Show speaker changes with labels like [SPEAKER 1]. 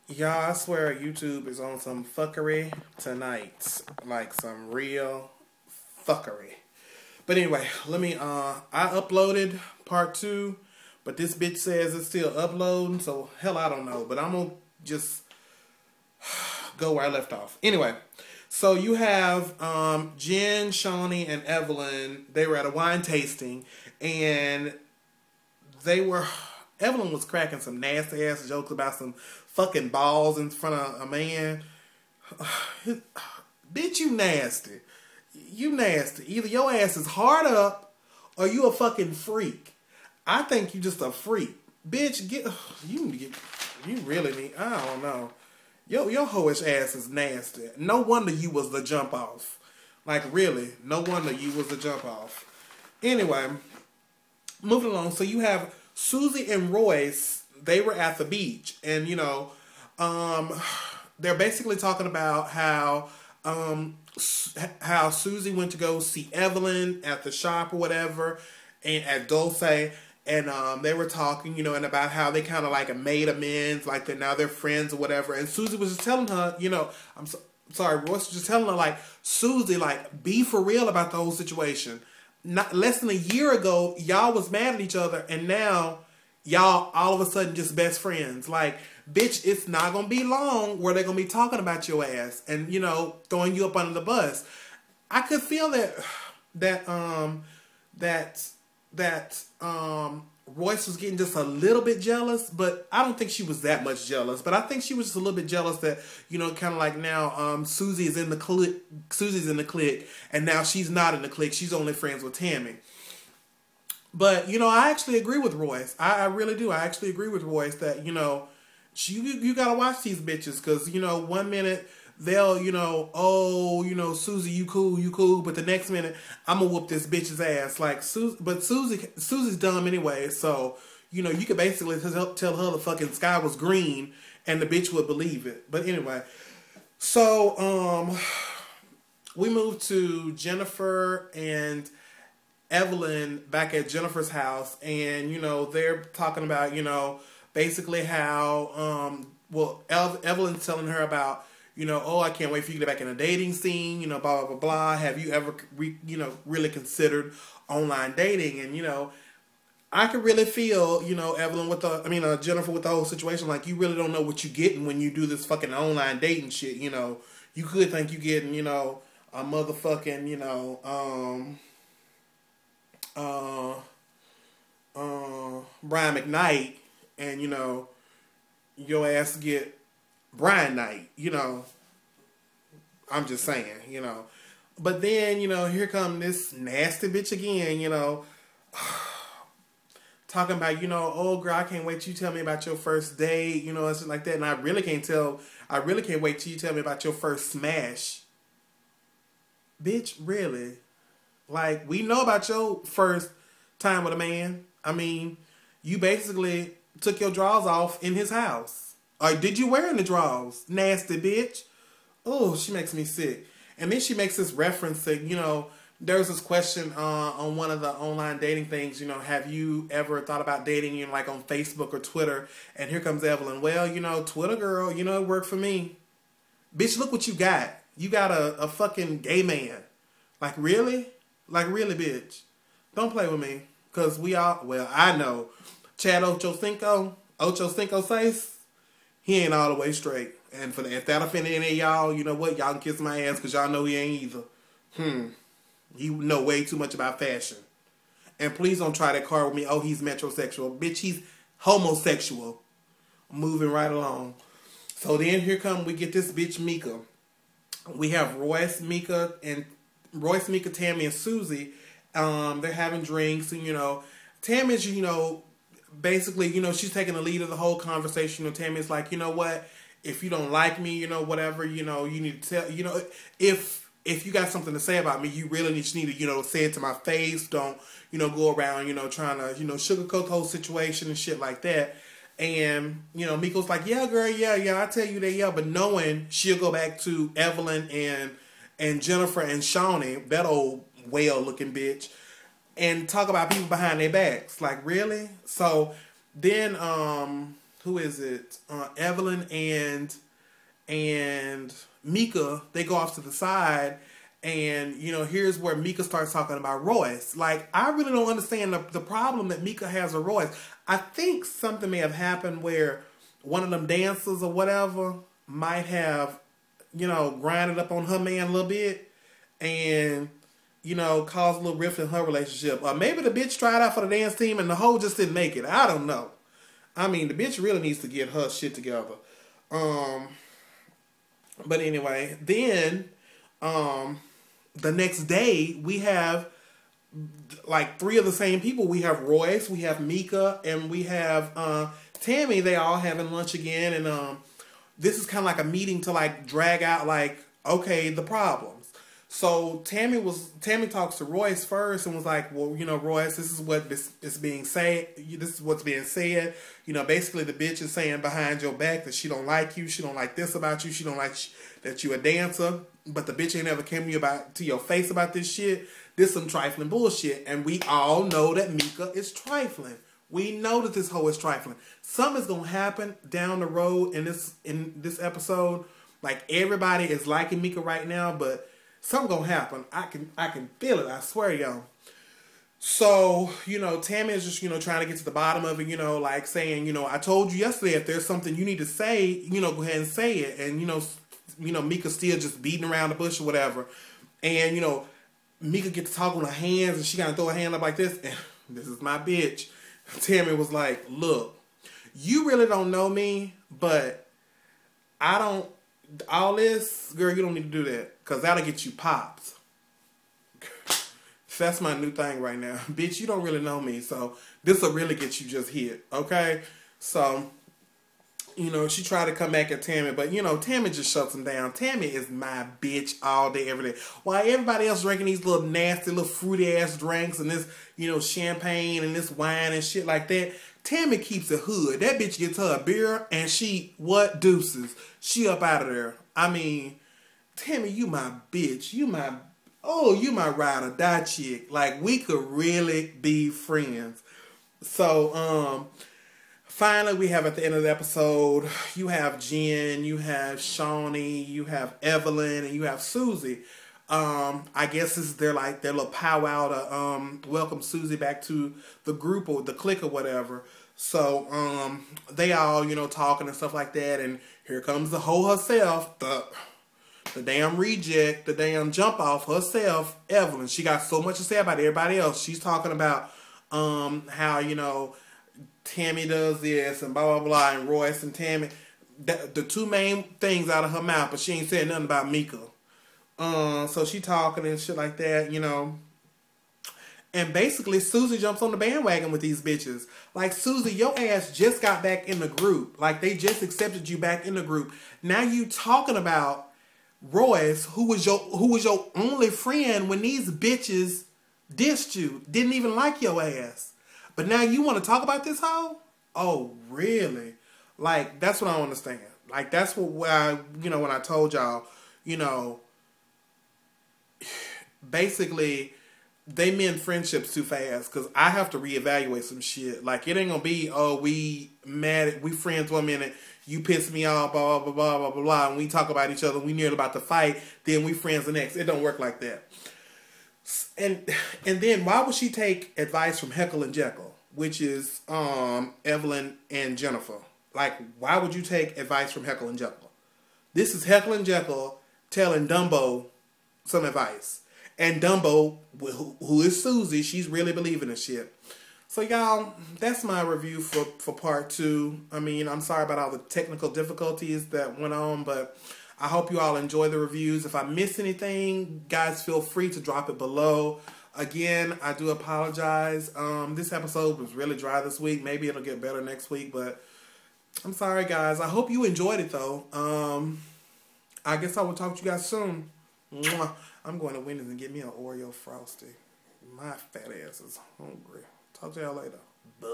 [SPEAKER 1] Y'all, I swear YouTube is on some fuckery tonight. Like some real fuckery. But anyway, I uploaded part two, but this bitch says it's still uploading, so hell I don't know. But I'm gonna just go where I left off. Anyway, so you have Jen, Shawnee, and Evelyn. They were at a wine tasting, and they were Evelyn was cracking some nasty ass jokes about some fucking balls in front of a man. Bitch, you nasty. You nasty. Either your ass is hard up or you a fucking freak. I think you just a freak. Bitch, you really need, I don't know. Your hoish ass is nasty. No wonder you was the jump off. Like really, no wonder you was the jump off. Anyway, moving along. So you have Susie and Royce. They were at the beach, and they're basically talking about how Susie went to go see Evelyn at the shop or whatever, and at Dulce, and they were talking, and about how they kind of like made amends, like they're friends or whatever. And Susie was just telling her, sorry, Royce was just telling her like, Susie, like, be for real about the whole situation. Not less than a year ago, y'all was mad at each other, and now y'all all of a sudden just best friends. Like, bitch, it's not gonna be long where they're gonna be talking about your ass and throwing you up under the bus. I could feel that Royce was getting just a little bit jealous, but I don't think she was that much jealous. But I think she was just a little bit jealous that kind of like now Susie's in the clique, and now she's not in the clique. She's only friends with Tammy. But I actually agree with Royce. I really do. I actually agree with Royce that you gotta watch these bitches, because one minute they'll Susie, you cool, but the next minute I'm gonna whoop this bitch's ass. Like Susie's dumb anyway, so you could basically tell her the fucking sky was green and the bitch would believe it. But anyway, so we moved to Jennifer and Evelyn back at Jennifer's house, and they're talking about basically how Evelyn's telling her about oh, I can't wait for you to get back in a dating scene, blah blah blah blah. Have you ever really considered online dating? And I could really feel Evelyn with Jennifer with the whole situation. Like, you really don't know what you're getting when you do this fucking online dating shit. You could think you're getting a motherfucking Brian McKnight, and your ass get Brian Knight. I'm just saying. But then here come this nasty bitch again. Talking about oh girl, I can't wait till you tell me about your first date. And something like that. And I really can't wait till you tell me about your first smash. Bitch, really? Like, we know about your first time with a man. I mean, you basically took your drawers off in his house. Or did you wear the drawers? Nasty bitch. Oh, she makes me sick. And then she makes this reference to, there's this question on one of the online dating things, have you ever thought about dating, like on Facebook or Twitter? And here comes Evelyn. Well, Twitter girl, it worked for me. Bitch, look what you got. You got a fucking gay man. Like, really? Like, really, bitch? Don't play with me. Because I know. Chad Ochocinco says he ain't all the way straight. And if that offended any of y'all, you know what? Y'all can kiss my ass, because y'all know he ain't either. You know way too much about fashion. And please don't try that card with me. Oh, he's metrosexual. Bitch, he's homosexual. Moving right along. So then here we get this bitch Mika. We have Royce, Mika, Tammy, and Susie. They're having drinks, and Tammy's, basically, she's taking the lead of the whole conversation. Tammy's like, you know what? If you don't like me, whatever, you need to tell, if you got something to say about me, you really just need to, say it to my face. Don't, go around, trying to, sugarcoat the whole situation and shit like that. And, Miko's like, yeah, girl, yeah, I tell you that, yeah. But knowing she'll go back to Evelyn and Jennifer and Shawnee, that old whale-looking bitch, and talk about people behind their backs. Like, really? So then who is it? Evelyn and Mika, they go off to the side, and here's where Mika starts talking about Royce. Like, I really don't understand the problem that Mika has with Royce. I think something may have happened where one of them dancers or whatever might have, grinded up on her man a little bit, and caused a little rift in her relationship. Or maybe the bitch tried out for the dance team and the hoe just didn't make it. I don't know. I mean, the bitch really needs to get her shit together. But anyway, then the next day we have like 3 of the same people. We have Royce, we have Mika, and we have Tammy. They all having lunch again, and this is kind of like a meeting to like drag out like, okay, the problems. So Tammy talks to Royce first and was like, well, Royce, this is what is being said. This is what's being said. Basically the bitch is saying behind your back that she don't like you. She don't like this about you. She don't like that you a dancer. But the bitch ain't ever came to your face about this shit. This some trifling bullshit. And we all know that Mika is trifling. We know that this hoe is trifling. Something's gonna happen down the road in this episode. Like, everybody is liking Mika right now, but something gonna happen. I can feel it. I swear, y'all. So, Tammy is just, trying to get to the bottom of it, like saying, I told you yesterday if there's something you need to say, go ahead and say it. And, Mika's still just beating around the bush or whatever. And, Mika gets to talk on her hands and she gotta throw her hand up like this. And this is my bitch. Tammy was like, look, you really don't know me, but all this, girl, you don't need to do that. Because that'll get you popped. That's my new thing right now. Bitch, you don't really know me. So this will really get you just hit. Okay? So, she tried to come back at Tammy. But, Tammy just shuts him down. Tammy is my bitch all day, every day. While everybody else drinking these little nasty, little fruity-ass drinks and this, champagne and this wine and shit like that, Tammy keeps it hood. That bitch gets her a beer and she, deuces. She up out of there. I mean, Tammy, you my bitch. You my ride or die chick. Like, we could really be friends. So, finally, we have at the end of the episode, you have Jen, you have Shawnee, you have Evelyn, and you have Susie. I guess this is their little powwow to welcome Susie back to the group or the clique or whatever. So they all, talking and stuff like that, and here comes the hoe herself, the damn reject, the damn jump off herself, Evelyn. She got so much to say about everybody else. She's talking about how, Tammy does this and blah, blah, blah, and Royce and Tammy. The 2 main things out of her mouth, but she ain't said nothing about Mika. So she talking and shit like that, And basically, Susie jumps on the bandwagon with these bitches. Like, Susie, your ass just got back in the group. Like, they just accepted you back in the group. Now you talking about Royce, who was your only friend when these bitches dissed you, didn't even like your ass. But now you want to talk about this hoe? Oh, really? Like, that's what I don't understand. Like, that's what I, when I told y'all, basically, they mend friendships too fast because I have to reevaluate some shit. Like, it ain't gonna be, oh, we friends 1 minute, you piss me off, blah, blah, blah, blah, blah, blah, and we talk about each other, we nearly about to fight, then we friends the next. It don't work like that. And then why would she take advice from Heckle and Jekyll, which is Evelyn and Jennifer? Like, why would you take advice from Heckle and Jekyll? This is Heckle and Jekyll telling Dumbo some advice. And Dumbo, who is Susie, she's really believing this shit. So, y'all, that's my review for part 2. I mean, I'm sorry about all the technical difficulties that went on, but I hope you all enjoy the reviews. If I miss anything, guys, feel free to drop it below. Again, I do apologize. This episode was really dry this week. Maybe it'll get better next week, but I'm sorry, guys. I hope you enjoyed it, though. I guess I will talk to you guys soon. Mwah. I'm going to Wendy's and get me an Oreo Frosty. My fat ass is hungry. Talk to y'all later. Buh.